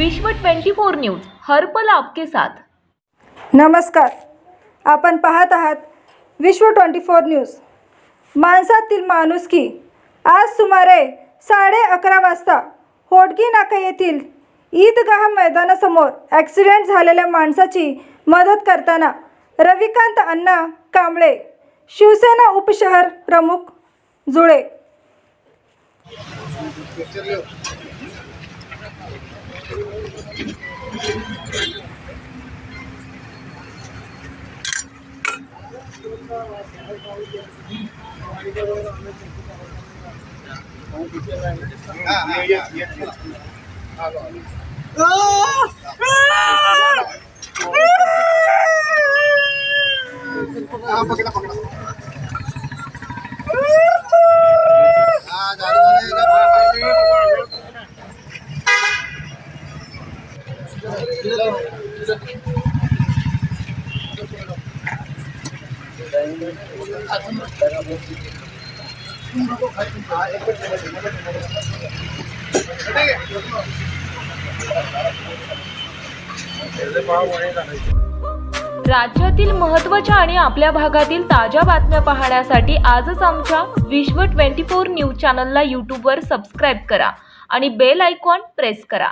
विश्व 24 न्यूज हर पल आपके साथ। नमस्कार, आपण पाहत आहात विश्व 24 न्यूज। माणसातील माणुसकी। आज सुमारे 11:30 वाजता होडगी नाका येथील ईदगाह मैदानासमोर ॲक्सिडेंट झालेल्या माणसाची मदत करताना रविकांत अण्णा कांबळे, शिवसेना उपशहर प्रमुख जुळे। राज्यातील महत्त्वाच्या आणि आपल्या भागातील ताज्या बातम्या पाहण्यासाठी आजच आमच्या विश्व 24 न्यूज चॅनलला यूट्यूबवर सबस्क्राईब करा आणि बेल आयकॉन प्रेस करा।